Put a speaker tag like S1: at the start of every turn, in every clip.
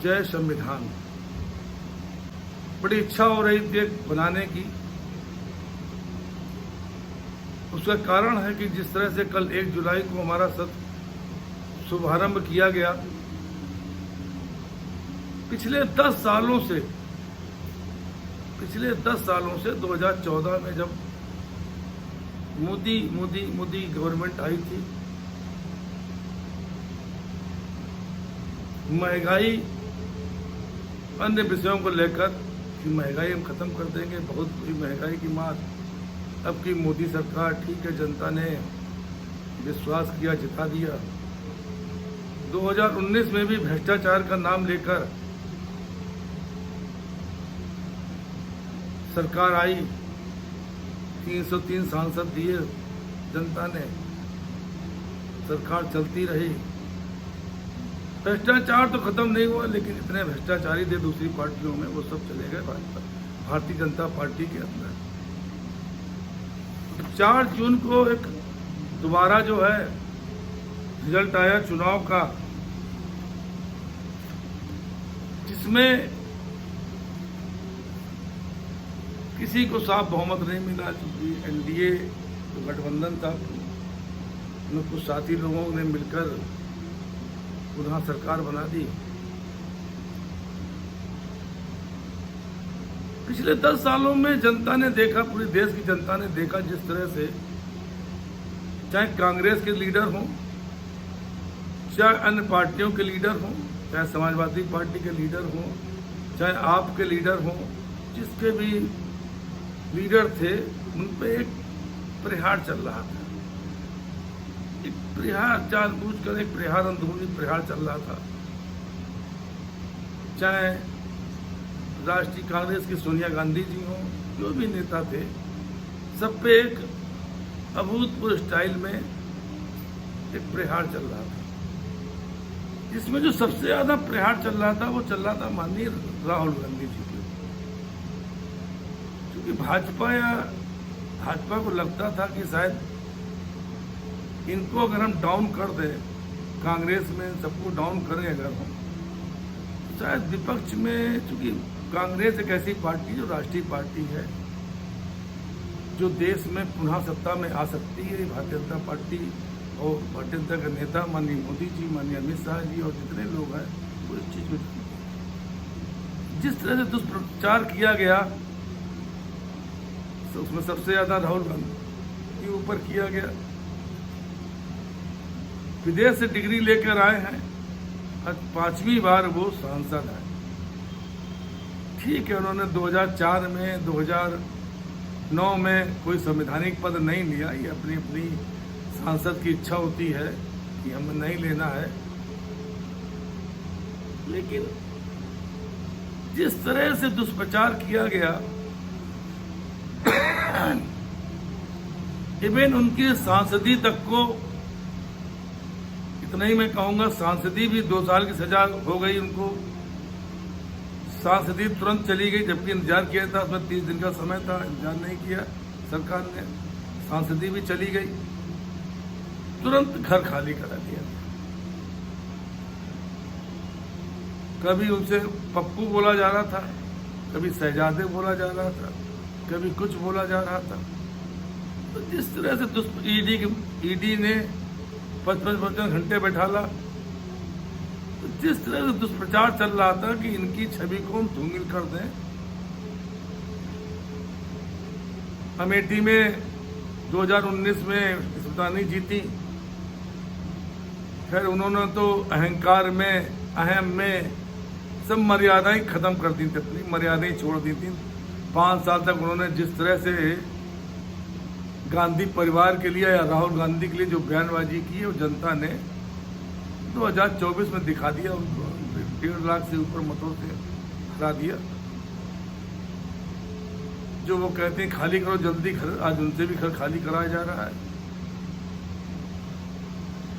S1: जय संविधान। बड़ी इच्छा हो रही थी बनाने की। उसका कारण है कि जिस तरह से कल 1 जुलाई को हमारा शुभारंभ किया गया, पिछले 10 सालों से 2014 में जब मोदी गवर्नमेंट आई थी, महंगाई अन्य विषयों को लेकर कि महंगाई हम खत्म कर देंगे, बहुत बड़ी महंगाई की मार। अब की मोदी सरकार ठीक है, जनता ने विश्वास किया, जिता दिया। 2019 में भी भ्रष्टाचार का नाम लेकर सरकार आई, 303 सांसद दिए जनता ने, सरकार चलती रही। भ्रष्टाचार तो खत्म नहीं हुआ, लेकिन इतने भ्रष्टाचारी थे दूसरी पार्टियों में, वो सब चले गए भारतीय जनता पार्टी के अंदर। 4 जून को एक दोबारा जो है रिजल्ट आया चुनाव का, जिसमें किसी को साफ बहुमत नहीं मिला, क्योंकि एनडीए जो गठबंधन था उनमें कुछ साथी लोगों ने मिलकर पुनः सरकार बना दी। पिछले 10 सालों में जनता ने देखा, पूरे देश की जनता ने देखा, जिस तरह से चाहे कांग्रेस के लीडर हों, चाहे अन्य पार्टियों के लीडर हों, चाहे समाजवादी पार्टी के लीडर हों, चाहे आप के लीडर हों, जिसके भी लीडर थे उन पे एक प्रहार चल रहा था। एक प्रहार जानबूझकर, एक प्रहार, अंदरूनी प्रहार चल रहा था। चाहे राष्ट्रीय कांग्रेस की सोनिया गांधी जी हों, जो भी नेता थे, सब पे एक अभूतपूर्व स्टाइल में एक प्रहार चल रहा था। इसमें जो सबसे ज्यादा प्रहार चल रहा था, वो चल रहा था माननीय राहुल गांधी जी के। क्योंकि भाजपा को लगता था कि शायद इनको अगर हम डाउन कर दें, कांग्रेस में सबको डाउन करें अगर हम, तो शायद विपक्ष में, चूंकि कांग्रेस एक ऐसी पार्टी जो राष्ट्रीय पार्टी है, जो देश में पुनः सत्ता में आ सकती है। भारतीय जनता पार्टी और भारतीय जनता के नेता माननीय मोदी जी, माननीय अमित शाह जी और जितने लोग हैं, वो इस चीज को, जिस तरह से दुष्प्रचार किया गया, तो उसमें सबसे ज्यादा राहुल गांधी के ऊपर किया गया। विदेश से डिग्री लेकर आए हैं, आज 5वीं बार वो सांसद है। ठीक है, उन्होंने 2004 में, 2009 में कोई संवैधानिक पद नहीं लिया, ये अपनी अपनी सांसद की इच्छा होती है कि हमें नहीं लेना है। लेकिन जिस तरह से दुष्प्रचार किया गया, इवन उनकी सांसदी तक को, इतना ही मैं कहूंगा, सांसदी भी 2 साल की सजा हो गई उनको। सांसदी तुरंत चली गई, जबकि इंतजार किया था, उसमें 30 दिन का समय था, इंतजार नहीं किया सरकार ने, सांसदी भी चली गई, तुरंत घर खाली करा दिया। कभी उनसे पप्पू बोला जा रहा था, कभी शहजादे बोला जा रहा था, कभी कुछ बोला जा रहा था। तो जिस तरह से ईडी ने 55 घंटे बैठाला, तो जिस तरह से दुष्प्रचार चल रहा था कि इनकी छवि को हम धूमिल कर दें। अमेठी में 2019 में स्मृति जीती, फिर उन्होंने तो अहंकार में, अहम में सब मर्यादाएं खत्म कर दी थी, अपनी मर्यादाएं छोड़ दी थी। 5 साल तक उन्होंने जिस तरह से गांधी परिवार के लिए या राहुल गांधी के लिए जो बयानबाजी की है, वो जनता ने 2024 में दिखा दिया। उनको 1.5 लाख से ऊपर मतों से हरा दिया। जो वो कहते हैं खाली करो जल्दी, आज उनसे भी घर खाली कराया जा रहा है।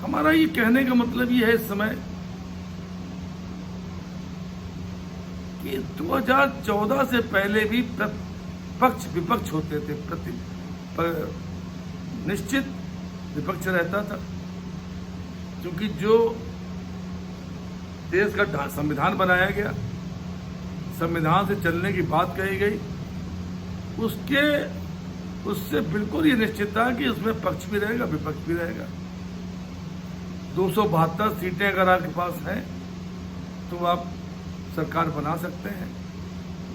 S1: हमारा ये कहने का मतलब ये है इस समय कि 2014 से पहले भी पक्ष विपक्ष होते थे, निश्चित विपक्ष रहता था, क्योंकि जो देश का संविधान बनाया गया, संविधान से चलने की बात कही गई, उससे बिल्कुल ये निश्चित था कि उसमें पक्ष भी रहेगा विपक्ष भी रहेगा। 272 सीटें अगर आपके पास हैं तो आप सरकार बना सकते हैं।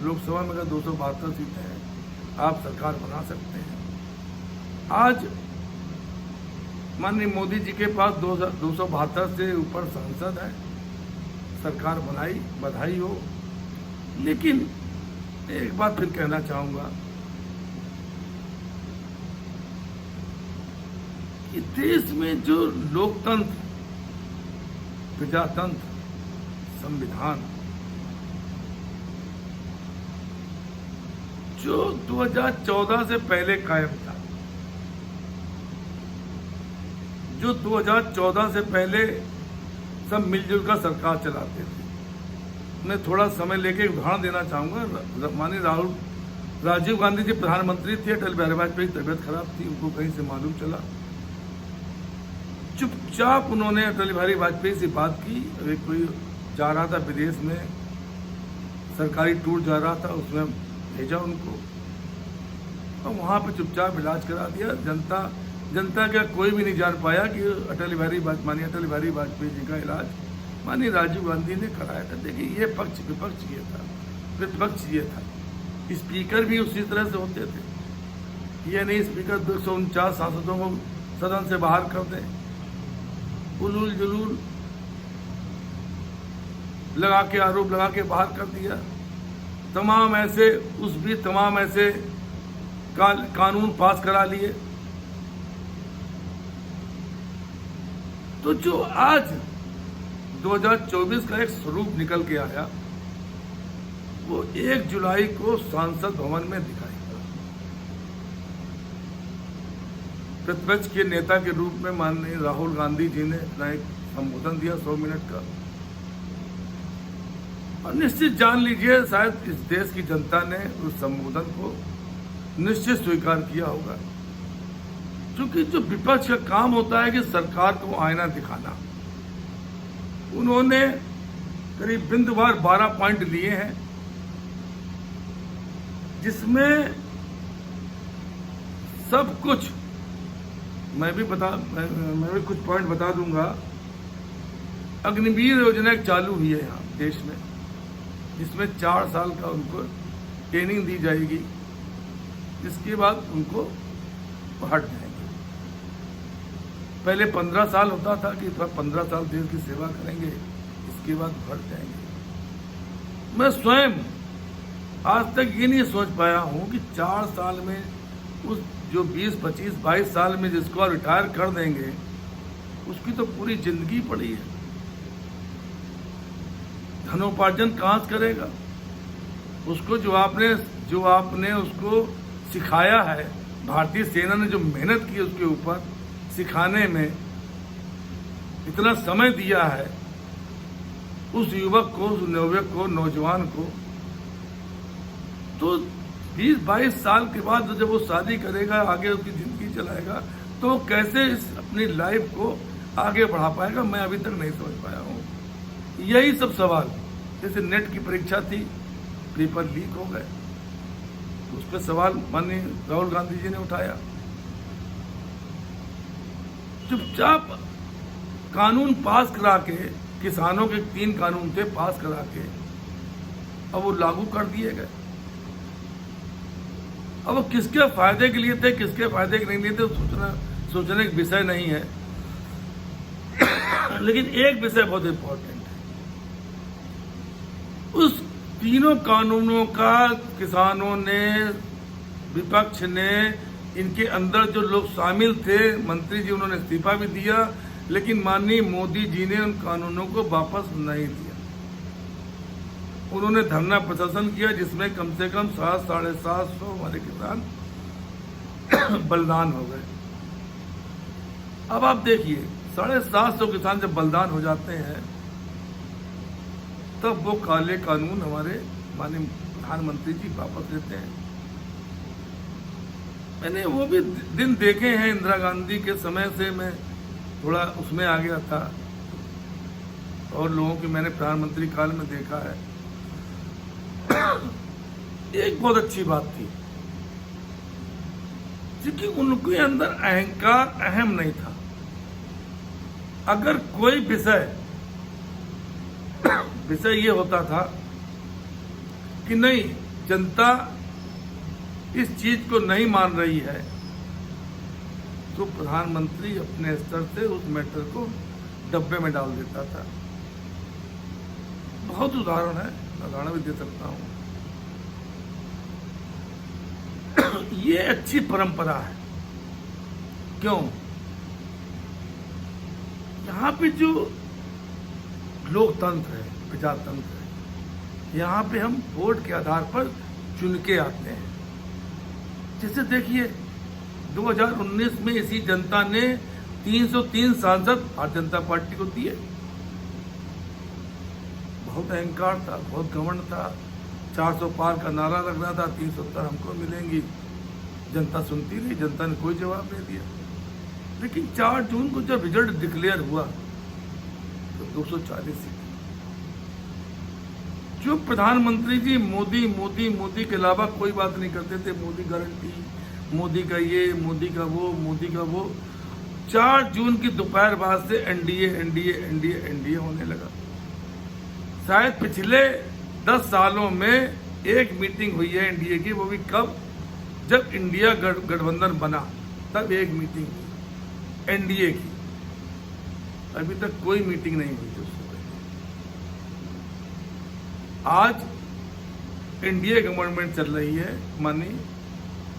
S1: लोकसभा में अगर 272 सीटें हैं आप सरकार बना सकते हैं। आज माननीय मोदी जी के पास 272 से ऊपर सांसद हैं, सरकार बनाई, बधाई हो। लेकिन एक बात फिर कहना चाहूंगा कि देश में जो लोकतंत्र, प्रजातंत्र, संविधान जो 2014 से पहले कायम था, जो 2014 से पहले सब मिलजुल कर सरकार चलाते थे। मैं थोड़ा समय लेके उदाहरण देना चाहूंगा। माननीय राजीव गांधी जी प्रधानमंत्री थे, अटल बिहारी वाजपेयी की तबीयत खराब थी, उनको कहीं से मालूम चला, चुपचाप उन्होंने अटल बिहारी वाजपेयी से बात की। अभी कोई जा रहा था विदेश में, सरकारी टूर जा रहा था, उसमें भेजा उनको और वहां पे चुपचाप इलाज करा दिया। जनता का कोई भी नहीं जान पाया कि माननीय अटल बिहारी वाजपेयी जी का इलाज माननीय राजीव गांधी ने कराया था। देखिए, ये पक्ष विपक्ष ये था, विपक्ष ये था। स्पीकर भी उसी तरह से होते थे। ये नहीं स्पीकर 249 सांसदों को सदन से बाहर कर दें, उलूल जुलूल लगा के, आरोप लगा के बाहर कर दिया। तमाम ऐसे कानून पास करा लिए। तो जो आज 2024 का एक स्वरूप निकल के आया, वो 1 जुलाई को सांसद भवन में दिखाई पड़ा। प्रतिपक्ष के नेता के रूप में माननीय राहुल गांधी जी ने अपना एक संबोधन दिया 100 मिनट का। और निश्चित जान लीजिए, शायद इस देश की जनता ने उस संबोधन को निश्चित स्वीकार किया होगा, क्योंकि जो विपक्ष का काम होता है कि सरकार को आईना दिखाना। उन्होंने करीब बिंदुवार 12 पॉइंट लिए हैं, जिसमें सब कुछ मैं भी कुछ पॉइंट बता दूंगा। अग्निवीर योजना चालू हुई है यहाँ देश में, जिसमें 4 साल का उनको ट्रेनिंग दी जाएगी, जिसके बाद उनको हट जाएंगे। पहले 15 साल होता था कि 15 साल देश की सेवा करेंगे, इसके बाद हट जाएंगे। मैं स्वयं आज तक ये नहीं सोच पाया हूं कि 4 साल में उस जो 20, 25, 22 साल में जिसको रिटायर कर देंगे, उसकी तो पूरी जिंदगी पड़ी है। धनोपार्जन कहां से करेगा? उसको जो आपने उसको सिखाया है, भारतीय सेना ने जो मेहनत की उसके ऊपर सिखाने में इतना समय दिया है, उस युवक को, उस नवयुवक को, नौजवान को, तो 20-22 साल के बाद जब वो शादी करेगा, आगे उसकी जिंदगी चलाएगा, तो कैसे अपनी लाइफ को आगे बढ़ा पाएगा? मैं अभी तक नहीं समझ पाया हूं। यही सब सवाल, जैसे नेट की परीक्षा थी, पेपर लीक हो गए, उस पर सवाल माननीय राहुल गांधी जी ने उठाया। चुपचाप कानून पास करा के, किसानों के 3 कानून थे पास करा के, अब वो लागू कर दिए गए। अब वो किसके फायदे के लिए थे, किसके फायदे के नहीं लिए थे, सोचने का विषय नहीं है। लेकिन एक विषय बहुत इंपॉर्टेंट है, उस 3 कानूनों का किसानों ने, विपक्ष ने, इनके अंदर जो लोग शामिल थे, मंत्री जी, उन्होंने इस्तीफा भी दिया, लेकिन माननीय मोदी जी ने उन कानूनों को वापस नहीं दिया। उन्होंने धरना प्रदर्शन किया, जिसमें कम से कम 700-750 हमारे किसान बलिदान हो गए। अब आप देखिए, 750 किसान जब बलिदान हो जाते हैं, तब वो काले कानून हमारे माननीय प्रधानमंत्री जी वापस लेते हैं। मैंने वो भी दिन देखे हैं, इंदिरा गांधी के समय से मैं थोड़ा उसमें आ गया था। और लोगों की मैंने प्रधानमंत्री काल में देखा है, एक बहुत अच्छी बात थी क्योंकि उनके अंदर अहंकार अहम नहीं था। अगर कोई विषय ये होता था कि नहीं, जनता इस चीज को नहीं मान रही है, तो प्रधानमंत्री अपने स्तर से उस मैटर को डब्बे में डाल देता था। बहुत उदाहरण है, उदाहरण भी दे सकता हूं। ये अच्छी परंपरा है। क्यों? यहां पे जो लोकतंत्र है, प्रजातंत्र है, यहां पे हम वोट के आधार पर चुन के आते हैं। जैसे देखिए 2019 में इसी जनता ने 303 सांसद भारतीय जनता पार्टी को दिए। बहुत अहंकार था, बहुत घमंड था, 400 पार का नारा लगना था, 370 हमको मिलेंगी। जनता सुनती रही, जनता ने कोई जवाब नहीं दिया। लेकिन 4 जून को जब रिजल्ट डिक्लेयर हुआ तो 240 सीट। जो प्रधानमंत्री जी मोदी मोदी मोदी के अलावा कोई बात नहीं करते थे, मोदी गारंटी, मोदी का ये, मोदी का वो, मोदी का वो, 4 जून की दोपहर बाद से एनडीए एनडीए एनडीए एनडीए होने लगा। शायद पिछले 10 सालों में एक मीटिंग हुई है एनडीए की, वो भी कब? जब इंडिया गठबंधन बना तब एक मीटिंग हुई एनडीए की। अभी तक कोई मीटिंग नहीं हुई थी उससे पहले। आज एनडीए गवर्नमेंट चल रही है, माननीय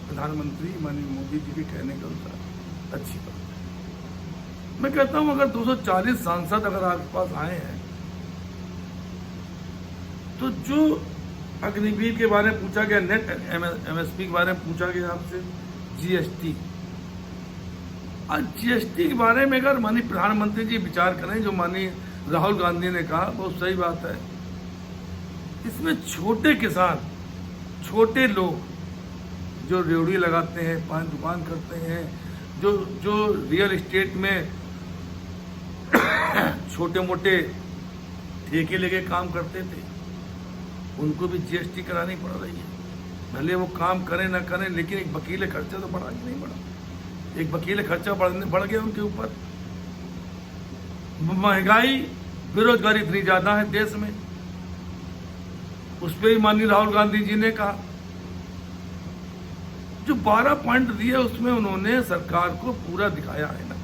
S1: प्रधानमंत्री माननीय मोदी जी के कहने के अनुसार। अच्छी बात है। मैं कहता हूं अगर 240 सांसद अगर आपके पास आए हैं तो जो अग्निवीर के बारे में पूछा गया, नेट एमएसपी के बारे में पूछा गया आपसे, जीएसटी, आज जीएसटी के बारे में अगर माननीय प्रधानमंत्री जी विचार करें, जो माननीय राहुल गांधी ने कहा, बहुत सही बात है। इसमें छोटे किसान, छोटे लोग जो रेवड़ी लगाते हैं, पान दुकान करते हैं, जो रियल एस्टेट में छोटे मोटे ठेके लेके काम करते थे, उनको भी जीएसटी करानी पड़ रही है। भले वो काम करें ना करें, लेकिन एक वकील खर्चा तो बढ़ा कि नहीं बढ़ा? एक वकील खर्चा बढ़ गया उनके ऊपर। महंगाई, बेरोजगारी इतनी ज्यादा है देश में, उस पर भी माननीय राहुल गांधी जी ने कहा। जो 12 पॉइंट दिए उसमें उन्होंने सरकार को पूरा दिखाया है ना।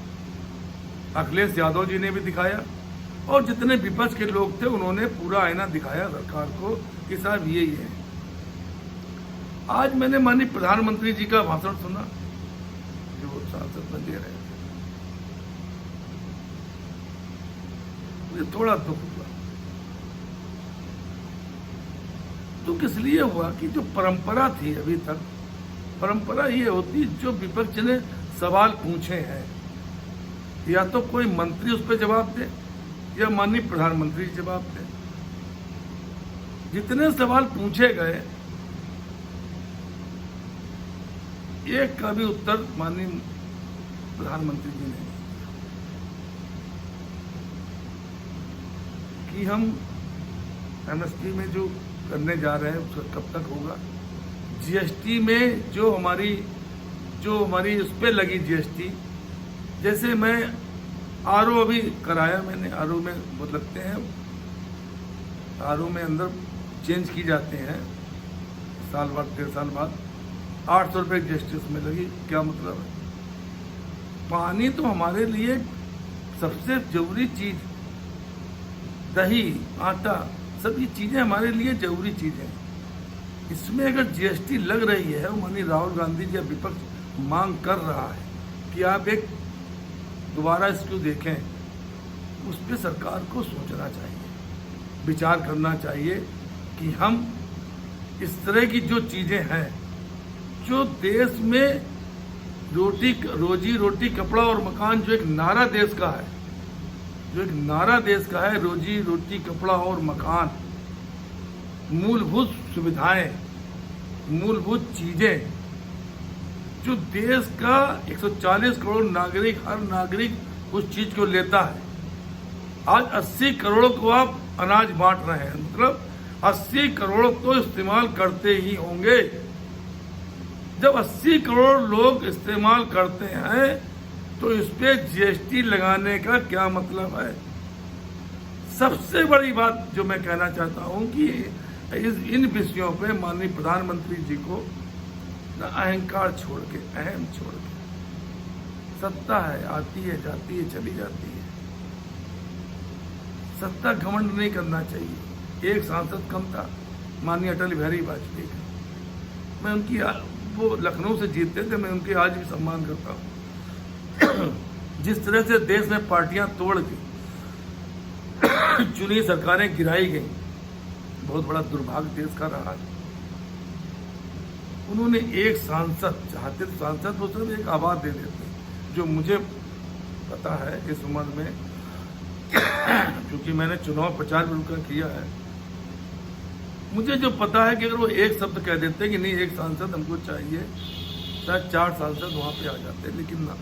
S1: अखिलेश यादव जी ने भी दिखाया और जितने विपक्ष के लोग थे उन्होंने पूरा आईना दिखाया सरकार को कि साहब यही है। आज मैंने माननीय प्रधानमंत्री जी का भाषण सुना जो सांसद में दे रहे थे, मुझे थोड़ा दुख हुआ। दुख इसलिए हुआ कि जो परंपरा थी अभी तक, परंपरा ये होती जो विपक्ष ने सवाल पूछे हैं, या तो कोई मंत्री उस पर जवाब दे या माननीय प्रधानमंत्री जवाब दे। जितने सवाल पूछे गए, एक का भी उत्तर माननीय प्रधानमंत्री जी ने कि हम एमएसपी में जो करने जा रहे हैं उसका कब तक होगा, जीएसटी में जो हमारी उस पर लगी जीएसटी, जैसे मैं आरओ अभी कराया मैंने, आरओ में बहुत लगते हैं, आरओ में अंदर चेंज की जाते हैं साल बाद 1.5 साल बाद, 800 रुपये जीएसटी उसमें लगी। क्या मतलब है? पानी तो हमारे लिए सबसे जरूरी चीज, दही, आटा, सब ये चीजें हमारे लिए जरूरी चीजें। इसमें अगर जीएसटी लग रही है, माननीय राहुल गांधी जी विपक्ष मांग कर रहा है कि आप एक दोबारा इसको देखें, उस पर सरकार को सोचना चाहिए, विचार करना चाहिए कि हम इस तरह की जो चीजें हैं, जो देश में रोजी रोटी कपड़ा और मकान, जो एक नारा देश का है, रोजी रोटी कपड़ा और मकान, मूलभूत सुविधाएं, मूलभूत चीजें, जो देश का 140 करोड़ नागरिक, हर नागरिक उस चीज को लेता है, आज 80 करोड़ को आप अनाज बांट रहे हैं, मतलब 80 करोड़ तो इस्तेमाल करते ही होंगे। जब 80 करोड़ लोग इस्तेमाल करते हैं तो इस पे जीएसटी लगाने का क्या मतलब है? सबसे बड़ी बात जो मैं कहना चाहता हूं कि इन विषयों पे माननीय प्रधानमंत्री जी को अहंकार छोड़ के, अहम छोड़ के, सत्ता है, आती है, जाती है, चली जाती है, सत्ता घमंड नहीं करना चाहिए। एक सांसद कम था, माननीय अटल बिहारी वाजपेयी का। मैं उनकी, वो लखनऊ से जीतते थे, मैं उनके आज भी सम्मान करता हूँ। जिस तरह से देश में पार्टियां तोड़ के चुनी सरकारें गिराई गई, बहुत बड़ा दुर्भाग्य देश का रहा है। उन्होंने एक सांसद, चाहते तो सांसद वो सिर्फ एक आवाज दे देते, जो मुझे पता है इस उम्र में, क्योंकि मैंने चुनाव प्रचार भी उनका किया है, मुझे जो पता है कि अगर वो एक शब्द कह देते कि नहीं एक सांसद हमको चाहिए, शायद 4 सांसद वहां पे आ जाते, लेकिन ना,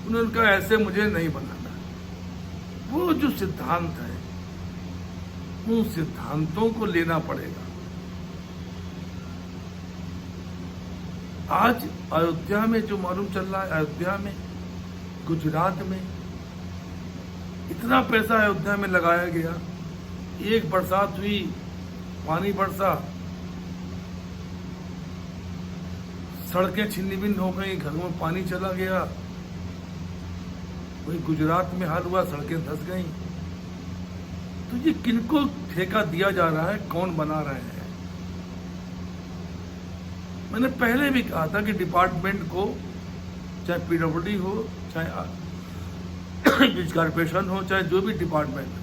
S1: उन्होंने कहा ऐसे मुझे नहीं बनाना। वो जो सिद्धांत है, उन सिद्धांतों को लेना पड़ेगा। आज अयोध्या में जो मालूम चल रहा है, अयोध्या में, गुजरात में इतना पैसा अयोध्या में लगाया गया, एक बरसात हुई, पानी बरसा, सड़कें छिन्न भिन्न हो गई, घरों में पानी चला गया। वही गुजरात में हाल हुआ, सड़कें धंस गई। तो ये किनको ठेका दिया जा रहा है, कौन बना रहे हैं? मैंने पहले भी कहा था कि डिपार्टमेंट को, चाहे पीडब्ल्यूडी हो, चाहे बीज कारपोरेशन हो, चाहे जो भी डिपार्टमेंट हो,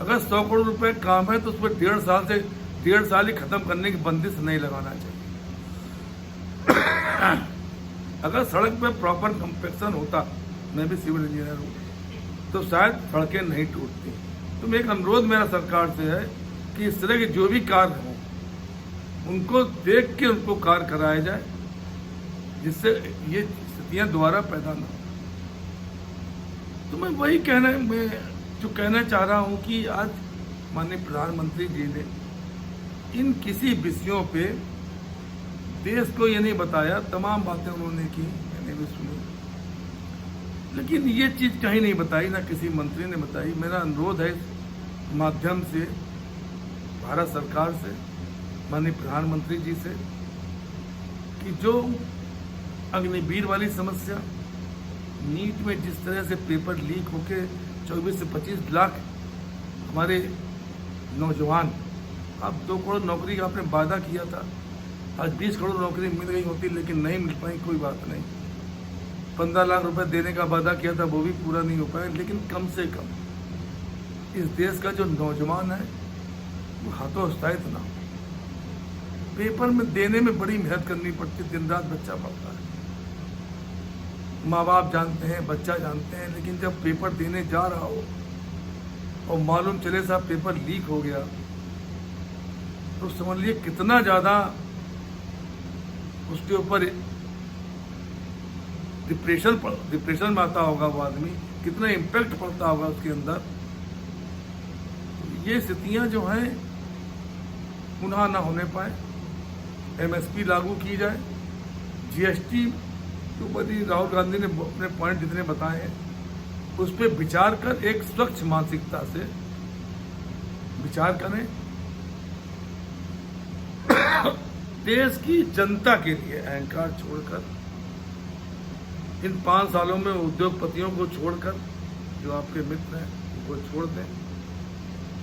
S1: अगर 100 करोड़ रुपए काम है तो उसमें 1.5 साल ही खत्म करने की बंदिश नहीं लगाना चाहिए। अगर सड़क पे प्रॉपर कंपेक्शन होता, मैं भी सिविल इंजीनियर हूँ, तो शायद सड़कें नहीं टूटती। तो एक अनुरोध मेरा सरकार से है कि इस तरह के जो भी कार्य हों, उनको देख के उनको कार्य कराया जाए, जिससे ये स्थितियां दोबारा पैदा ना हो। तो मैं वही कहना चाह रहा हूं कि आज माननीय प्रधानमंत्री जी ने इन किसी विषयों पे देश को ये नहीं बताया, तमाम बातें उन्होंने की, मैंने भी सुनी, लेकिन ये चीज कहीं नहीं बताई, ना किसी मंत्री ने बताई। मेरा अनुरोध है इस माध्यम से भारत सरकार से, माननीय प्रधानमंत्री जी से, कि जो अग्निवीर वाली समस्या, नीट में जिस तरह से पेपर लीक होके 24 से 25 लाख हमारे नौजवान, अब 2 करोड़ नौकरी का आपने वादा किया था, आज 20 करोड़ नौकरी मिल गई होती, लेकिन नहीं मिल पाई, कोई बात नहीं। 15 लाख रुपए देने का वादा किया था, वो भी पूरा नहीं हो पाया, लेकिन कम से कम इस देश का जो नौजवान है वो हतोत्साहित ना हो। पेपर में देने में बड़ी मेहनत करनी पड़ती, दिन रात बच्चा पढ़ता है, माँ बाप जानते हैं, बच्चा जानते हैं, लेकिन जब पेपर देने जा रहा हो और मालूम चले साहब पेपर लीक हो गया, तो समझ लीजिए कितना ज्यादा उसके ऊपर डिप्रेशन में आता होगा वो आदमी, कितना इम्पैक्ट पड़ता होगा उसके अंदर। ये स्थितियां जो हैं पुनः ना होने पाए, एमएसपी लागू की जाए, जीएसटी के ऊपर राहुल गांधी ने अपने पॉइंट जितने बताए हैं उस पर विचार कर एक स्वच्छ मानसिकता से विचार करें। देश की जनता के लिए अहंकार छोड़कर, इन 5 सालों में उद्योगपतियों को छोड़कर, जो आपके मित्र हैं उनको छोड़ दें,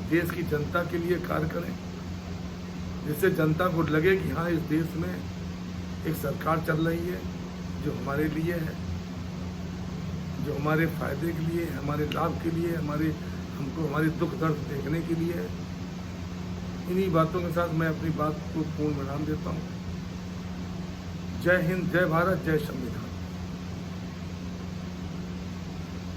S1: देश की जनता के लिए कार्य करें, जिससे जनता को लगे कि हाँ इस देश में एक सरकार चल रही है जो हमारे लिए है, जो हमारे फायदे के लिए, हमारे लाभ के लिए, हमको हमारी दुख दर्द देखने के लिए है। इन्हीं बातों के साथ मैं अपनी बात को पूर्ण विराम देता हूँ। जय हिंद, जय भारत, जय संविधान।